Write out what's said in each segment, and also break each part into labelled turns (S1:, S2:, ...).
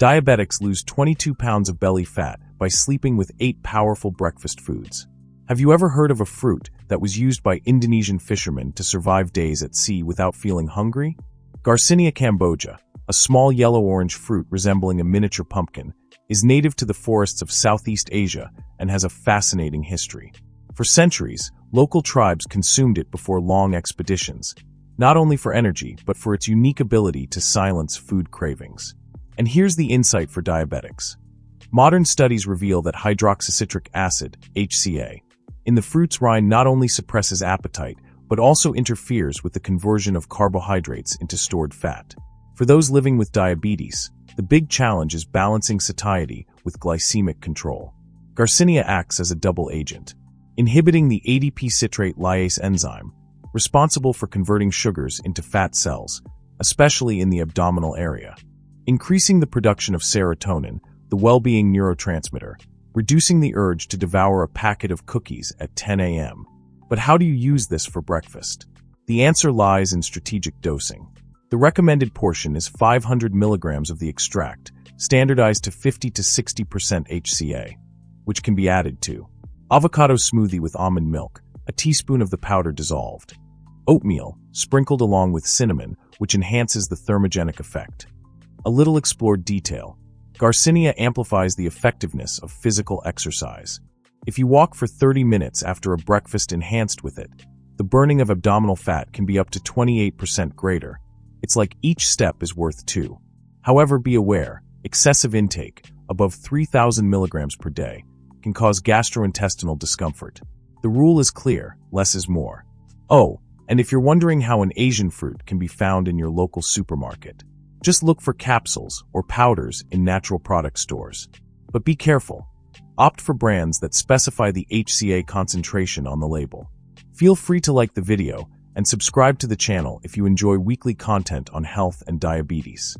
S1: Diabetics lose 22 pounds of belly fat by sleeping with 8 powerful breakfast foods. Have you ever heard of a fruit that was used by Indonesian fishermen to survive days at sea without feeling hungry? Garcinia cambogia, a small yellow-orange fruit resembling a miniature pumpkin, is native to the forests of Southeast Asia and has a fascinating history. For centuries, local tribes consumed it before long expeditions, not only for energy but for its unique ability to silence food cravings. And here's the insight for diabetics. Modern studies reveal that hydroxycitric acid, HCA, in the fruit's rind not only suppresses appetite but also interferes with the conversion of carbohydrates into stored fat. For those living with diabetes, the big challenge is balancing satiety with glycemic control. Garcinia acts as a double agent, inhibiting the ADP citrate lyase enzyme, responsible for converting sugars into fat cells, especially in the abdominal area, increasing the production of serotonin, the well-being neurotransmitter, reducing the urge to devour a packet of cookies at 10 a.m. But how do you use this for breakfast? The answer lies in strategic dosing. The recommended portion is 500 milligrams of the extract, standardized to 50 to 60% HCA, which can be added to avocado smoothie with almond milk, a teaspoon of the powder dissolved, oatmeal, sprinkled along with cinnamon, which enhances the thermogenic effect. A little explored detail. Garcinia amplifies the effectiveness of physical exercise. If you walk for 30 minutes after a breakfast enhanced with it, the burning of abdominal fat can be up to 28% greater. It's like each step is worth 2. However, be aware, excessive intake, above 3,000 milligrams per day, can cause gastrointestinal discomfort. The rule is clear, less is more. Oh, and if you're wondering how an Asian fruit can be found in your local supermarket, just look for capsules or powders in natural product stores. But be careful. Opt for brands that specify the HCA concentration on the label. Feel free to like the video and subscribe to the channel if you enjoy weekly content on health and diabetes.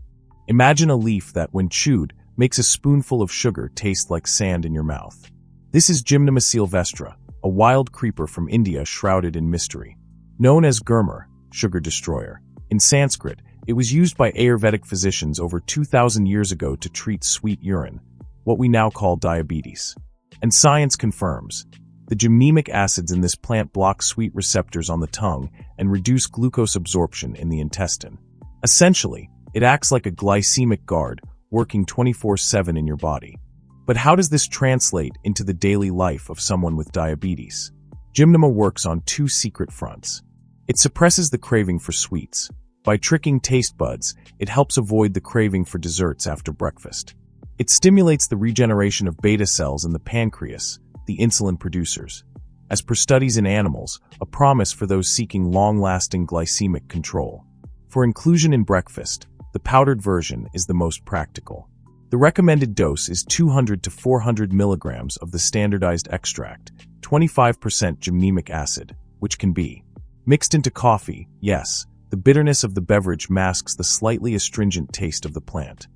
S1: Imagine a leaf that, when chewed, makes a spoonful of sugar taste like sand in your mouth. This is Gymnema sylvestre, a wild creeper from India shrouded in mystery. Known as gurmur, sugar destroyer, in Sanskrit, it was used by Ayurvedic physicians over 2,000 years ago to treat sweet urine, what we now call diabetes. And science confirms. The gymnemic acids in this plant block sweet receptors on the tongue and reduce glucose absorption in the intestine. Essentially, it acts like a glycemic guard, working 24/7 in your body. But how does this translate into the daily life of someone with diabetes? Gymnema works on 2 secret fronts. It suppresses the craving for sweets. By tricking taste buds, it helps avoid the craving for desserts after breakfast. It stimulates the regeneration of beta cells in the pancreas, the insulin producers. As per studies in animals, a promise for those seeking long-lasting glycemic control. For inclusion in breakfast, the powdered version is the most practical. The recommended dose is 200 to 400 milligrams of the standardized extract, 25% gymnemic acid, which can be mixed into coffee. Yes, the bitterness of the beverage masks the slightly astringent taste of the plant.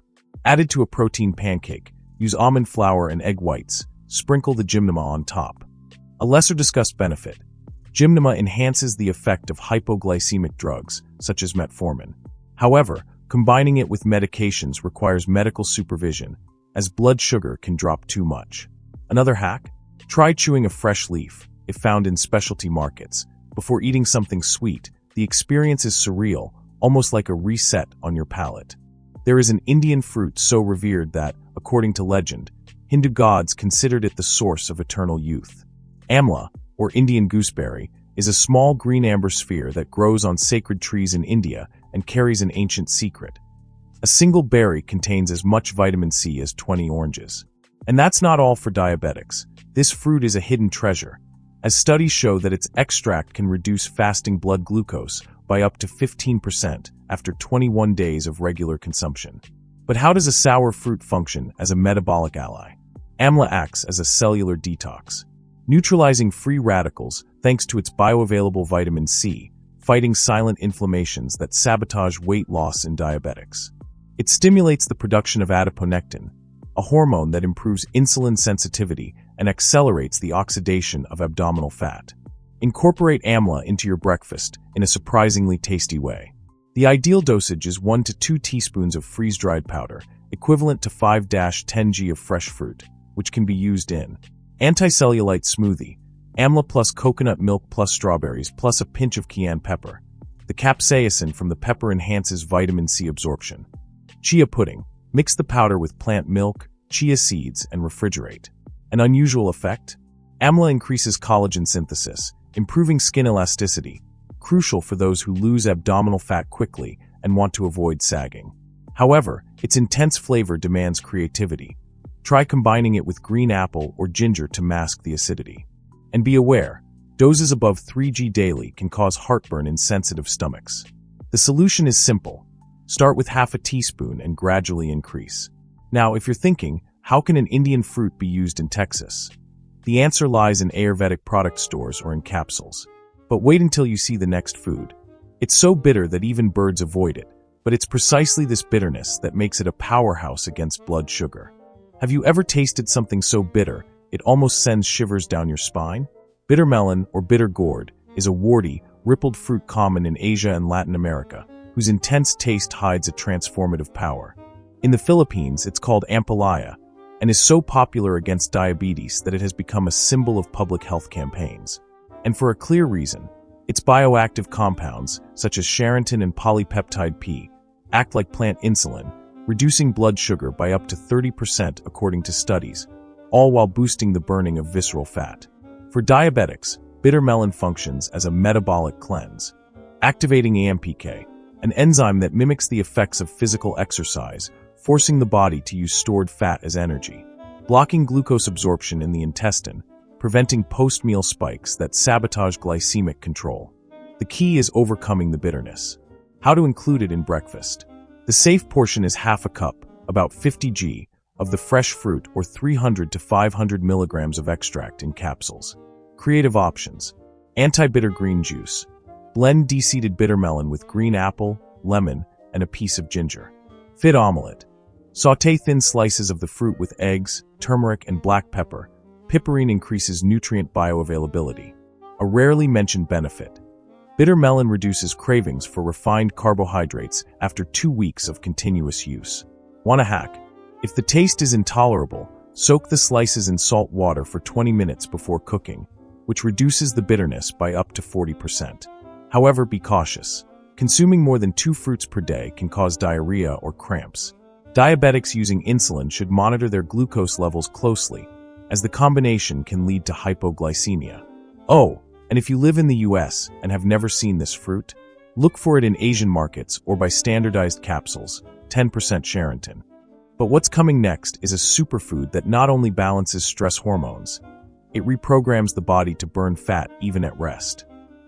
S1: Added to a protein pancake, use almond flour and egg whites. Sprinkle the gymnema on top. A lesser discussed benefit. Gymnema enhances the effect of hypoglycemic drugs, such as metformin. However, combining it with medications requires medical supervision, as blood sugar can drop too much. Another hack? Try chewing a fresh leaf, if found in specialty markets. Before eating something sweet, the experience is surreal, almost like a reset on your palate. There is an Indian fruit so revered that, according to legend, Hindu gods considered it the source of eternal youth. Amla, or Indian gooseberry, is a small green amber sphere that grows on sacred trees in India and carries an ancient secret. A single berry contains as much vitamin C as 20 oranges. And that's not all for diabetics. This fruit is a hidden treasure, as studies show that its extract can reduce fasting blood glucose by up to 15% after 21 days of regular consumption. But how does a sour fruit function as a metabolic ally? Amla acts as a cellular detox, neutralizing free radicals thanks to its bioavailable vitamin C, fighting silent inflammations that sabotage weight loss in diabetics. It stimulates the production of adiponectin, a hormone that improves insulin sensitivity and accelerates the oxidation of abdominal fat. Incorporate amla into your breakfast in a surprisingly tasty way. The ideal dosage is 1 to 2 teaspoons of freeze-dried powder equivalent to 5-10 g of fresh fruit, which can be used in anti-cellulite smoothie, amla plus coconut milk plus strawberries plus a pinch of cayenne pepper. The capsaicin from the pepper enhances vitamin C absorption. Chia pudding. Mix the powder with plant milk, chia seeds, and refrigerate. An unusual effect? Amla increases collagen synthesis, improving skin elasticity, crucial for those who lose abdominal fat quickly and want to avoid sagging. However, its intense flavor demands creativity. Try combining it with green apple or ginger to mask the acidity. And be aware, doses above 3 g daily can cause heartburn in sensitive stomachs. The solution is simple. Start with half a teaspoon and gradually increase. Now, if you're thinking, how can an Indian fruit be used in Texas? The answer lies in Ayurvedic product stores or in capsules. But wait until you see the next food. It's so bitter that even birds avoid it, but it's precisely this bitterness that makes it a powerhouse against blood sugar. Have you ever tasted something so bitter, it almost sends shivers down your spine? Bitter melon, or bitter gourd, is a warty, rippled fruit common in Asia and Latin America, whose intense taste hides a transformative power. In the Philippines, it's called ampalaya, and is so popular against diabetes that it has become a symbol of public health campaigns. And for a clear reason, its bioactive compounds, such as charantin and polypeptide P, act like plant insulin, reducing blood sugar by up to 30% according to studies, all while boosting the burning of visceral fat. For diabetics, bitter melon functions as a metabolic cleanse, activating AMPK, an enzyme that mimics the effects of physical exercise, forcing the body to use stored fat as energy, blocking glucose absorption in the intestine, preventing post-meal spikes that sabotage glycemic control. The key is overcoming the bitterness. How to include it in breakfast? The safe portion is half a cup, about 50 g, of the fresh fruit or 300 to 500 milligrams of extract in capsules. Creative options. Anti-bitter green juice. Blend de-seeded bitter melon with green apple, lemon, and a piece of ginger. Fit omelette. Sauté thin slices of the fruit with eggs, turmeric, and black pepper. Piperine increases nutrient bioavailability. A rarely mentioned benefit. Bitter melon reduces cravings for refined carbohydrates after 2 weeks of continuous use. Want a hack? If the taste is intolerable, soak the slices in salt water for 20 minutes before cooking, which reduces the bitterness by up to 40%. However, be cautious. Consuming more than 2 fruits per day can cause diarrhea or cramps. Diabetics using insulin should monitor their glucose levels closely, as the combination can lead to hypoglycemia. Oh, and if you live in the US and have never seen this fruit, look for it in Asian markets or by standardized capsules, 10% charantin. But what's coming next is a superfood that not only balances stress hormones, it reprograms the body to burn fat even at rest.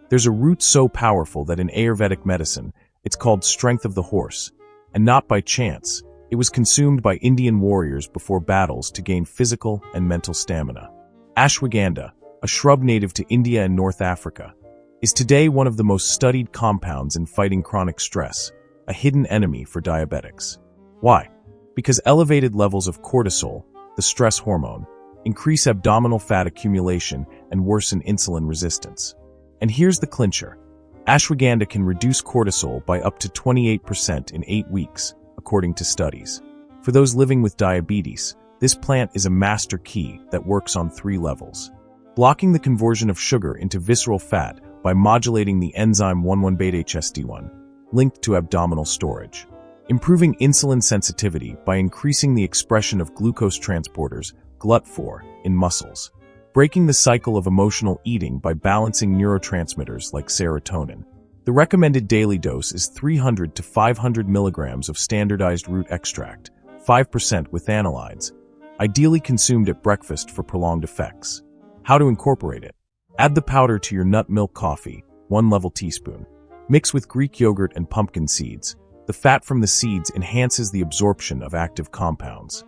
S1: There's a root so powerful that in Ayurvedic medicine, it's called strength of the horse, and not by chance, it was consumed by Indian warriors before battles to gain physical and mental stamina. Ashwagandha, a shrub native to India and North Africa, is today one of the most studied compounds in fighting chronic stress, a hidden enemy for diabetics. Why? Because elevated levels of cortisol, the stress hormone, increase abdominal fat accumulation and worsen insulin resistance. And here's the clincher. Ashwagandha can reduce cortisol by up to 28% in 8 weeks, according to studies. For those living with diabetes, this plant is a master key that works on 3 levels. Blocking the conversion of sugar into visceral fat by modulating the enzyme 1,1-beta-HSD1, linked to abdominal storage. Improving insulin sensitivity by increasing the expression of glucose transporters, GLUT4, in muscles. Breaking the cycle of emotional eating by balancing neurotransmitters like serotonin. The recommended daily dose is 300 to 500 milligrams of standardized root extract, 5% with analides, ideally consumed at breakfast for prolonged effects. How to incorporate it? Add the powder to your nut milk coffee, 1 level teaspoon. Mix with Greek yogurt and pumpkin seeds. The fat from the seeds enhances the absorption of active compounds.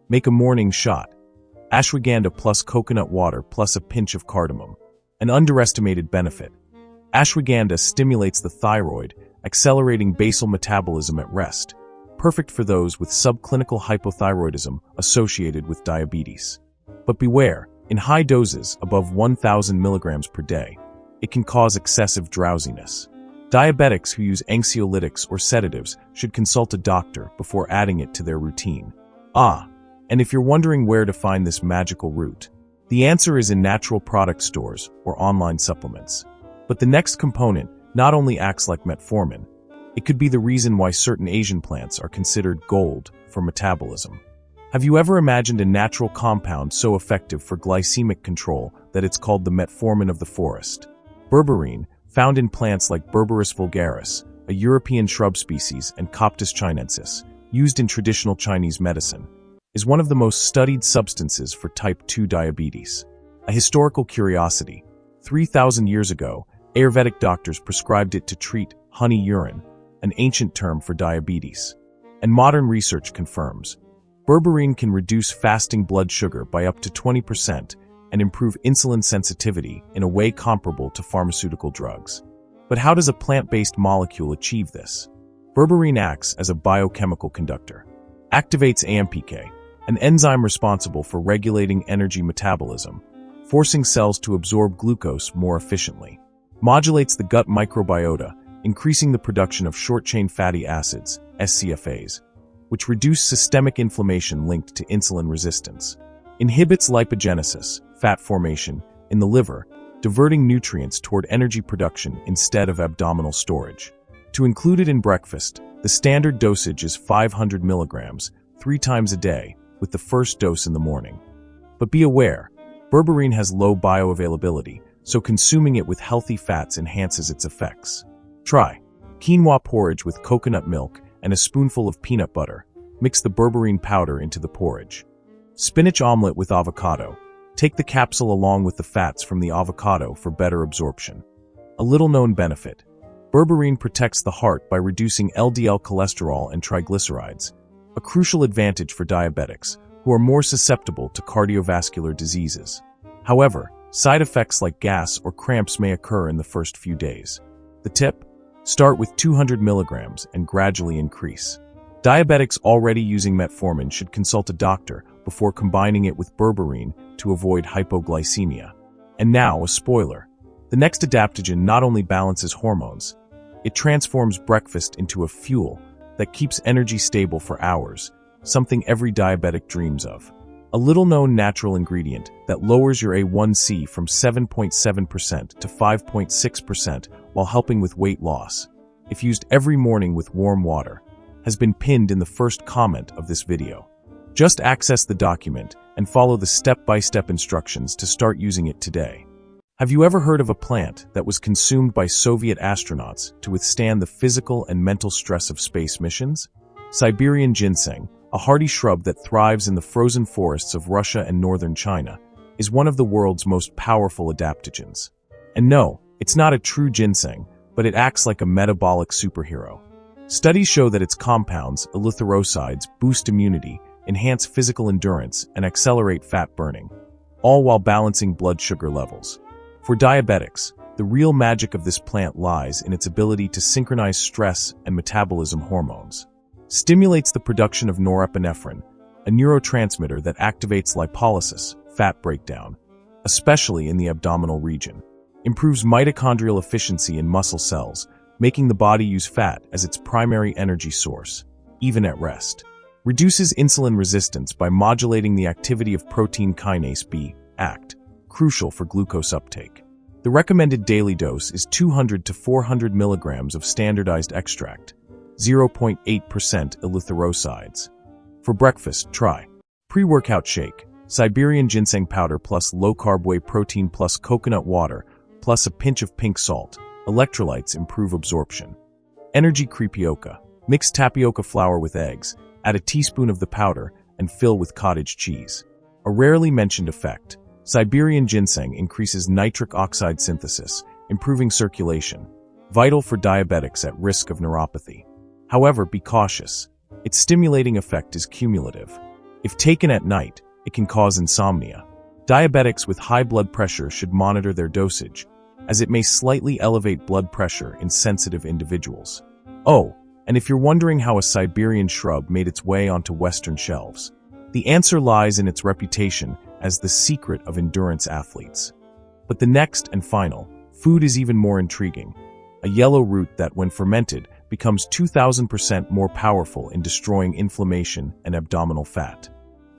S1: Make a morning shot. Ashwagandha plus coconut water plus a pinch of cardamom. An underestimated benefit. Ashwagandha stimulates the thyroid, accelerating basal metabolism at rest, perfect for those with subclinical hypothyroidism associated with diabetes. But beware, in high doses above 1,000 milligrams per day, it can cause excessive drowsiness. Diabetics who use anxiolytics or sedatives should consult a doctor before adding it to their routine. And if you're wondering where to find this magical root, the answer is in natural product stores or online supplements. But the next component not only acts like metformin, it could be the reason why certain Asian plants are considered gold for metabolism. Have you ever imagined a natural compound so effective for glycemic control that it's called the metformin of the forest? Berberine, found in plants like Berberis vulgaris, a European shrub species, and Coptis chinensis, used in traditional Chinese medicine, is one of the most studied substances for type 2 diabetes. A historical curiosity, 3,000 years ago, Ayurvedic doctors prescribed it to treat honey urine, an ancient term for diabetes. And modern research confirms berberine can reduce fasting blood sugar by up to 20% and improve insulin sensitivity in a way comparable to pharmaceutical drugs. But how does a plant-based molecule achieve this? Berberine acts as a biochemical conductor, activates AMPK, an enzyme responsible for regulating energy metabolism, forcing cells to absorb glucose more efficiently, modulates the gut microbiota, increasing the production of short-chain fatty acids, SCFAs, which reduce systemic inflammation linked to insulin resistance, inhibits lipogenesis, fat formation, in the liver, diverting nutrients toward energy production instead of abdominal storage. To include it in breakfast, the standard dosage is 500 milligrams, 3 times a day, with the first dose in the morning. But be aware, berberine has low bioavailability, so consuming it with healthy fats enhances its effects. Try quinoa porridge with coconut milk and a spoonful of peanut butter. Mix the berberine powder into the porridge. Spinach omelet with avocado. Take the capsule along with the fats from the avocado for better absorption. A little-known benefit. Berberine protects the heart by reducing LDL cholesterol and triglycerides, a crucial advantage for diabetics, who are more susceptible to cardiovascular diseases. However, side effects like gas or cramps may occur in the first few days. The tip? Start with 200 milligrams and gradually increase. Diabetics already using metformin should consult a doctor before combining it with berberine to avoid hypoglycemia. And now, a spoiler. The next adaptogen not only balances hormones, it transforms breakfast into a fuel that keeps energy stable for hours, something every diabetic dreams of. A little-known natural ingredient that lowers your A1C from 7.7% to 5.6% while helping with weight loss, if used every morning with warm water, has been pinned in the first comment of this video. Just access the document and follow the step-by-step instructions to start using it today. Have you ever heard of a plant that was consumed by Soviet astronauts to withstand the physical and mental stress of space missions? Siberian ginseng, a hardy shrub that thrives in the frozen forests of Russia and northern China, is one of the world's most powerful adaptogens. And no, it's not a true ginseng, but it acts like a metabolic superhero. Studies show that its compounds, eleuterosides, boost immunity, enhance physical endurance, and accelerate fat burning, all while balancing blood sugar levels. For diabetics, the real magic of this plant lies in its ability to synchronize stress and metabolism hormones. Stimulates the production of norepinephrine, a neurotransmitter that activates lipolysis, fat breakdown, especially in the abdominal region. Improves mitochondrial efficiency in muscle cells, making the body use fat as its primary energy source, even at rest. Reduces insulin resistance by modulating the activity of protein kinase B, ACT, crucial for glucose uptake. The recommended daily dose is 200 to 400 milligrams of standardized extract, 0.8% eleuterosides. For breakfast, try pre-workout shake, Siberian ginseng powder plus low-carb whey protein plus coconut water plus a pinch of pink salt. Electrolytes improve absorption. Energy crepioca, mix tapioca flour with eggs, add a teaspoon of the powder, and fill with cottage cheese. A rarely mentioned effect. Siberian ginseng increases nitric oxide synthesis, improving circulation, vital for diabetics at risk of neuropathy. However, be cautious. Its stimulating effect is cumulative. If taken at night, it can cause insomnia. Diabetics with high blood pressure should monitor their dosage, as it may slightly elevate blood pressure in sensitive individuals. Oh, and if you're wondering how a Siberian shrub made its way onto Western shelves, the answer lies in its reputation as the secret of endurance athletes. But the next and final, food is even more intriguing. a yellow root that, when fermented, becomes 2,000% more powerful in destroying inflammation and abdominal fat.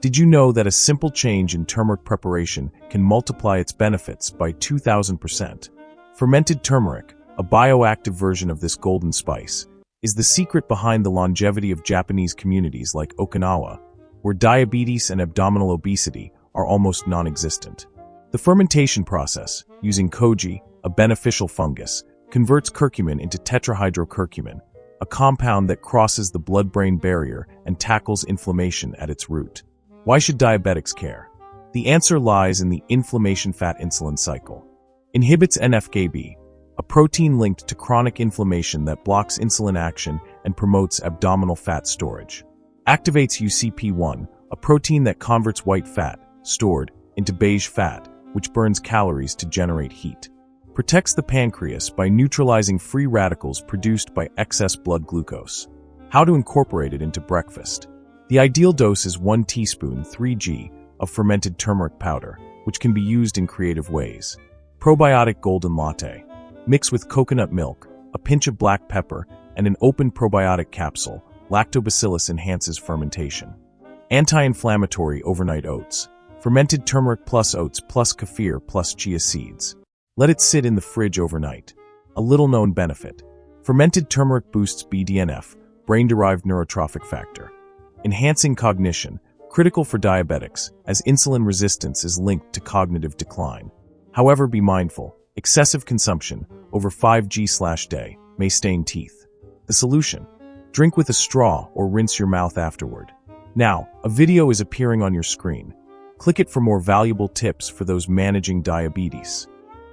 S1: Did you know that a simple change in turmeric preparation can multiply its benefits by 2,000%? Fermented turmeric, a bioactive version of this golden spice, is the secret behind the longevity of Japanese communities like Okinawa, where diabetes and abdominal obesity are almost non-existent. The fermentation process, using koji, a beneficial fungus, converts curcumin into tetrahydrocurcumin, a compound that crosses the blood-brain barrier and tackles inflammation at its root. Why should diabetics care? The answer lies in the inflammation-fat-insulin cycle. Inhibits NF-κB, a protein linked to chronic inflammation that blocks insulin action and promotes abdominal fat storage. Activates UCP1, a protein that converts white fat, stored, into beige fat, which burns calories to generate heat. Protects the pancreas by neutralizing free radicals produced by excess blood glucose. How to incorporate it into breakfast? The ideal dose is 1 teaspoon 3g of fermented turmeric powder, which can be used in creative ways. Probiotic golden latte. Mix with coconut milk, a pinch of black pepper, and an open probiotic capsule. Lactobacillus enhances fermentation. Anti-inflammatory overnight oats. Fermented turmeric plus oats plus kefir plus chia seeds. Let it sit in the fridge overnight. A little-known benefit. Fermented turmeric boosts BDNF, brain-derived neurotrophic factor. Enhancing cognition, critical for diabetics, as insulin resistance is linked to cognitive decline. However, be mindful, excessive consumption, over 5g/day, may stain teeth. The solution? Drink with a straw or rinse your mouth afterward. Now, a video is appearing on your screen. Click it for more valuable tips for those managing diabetes.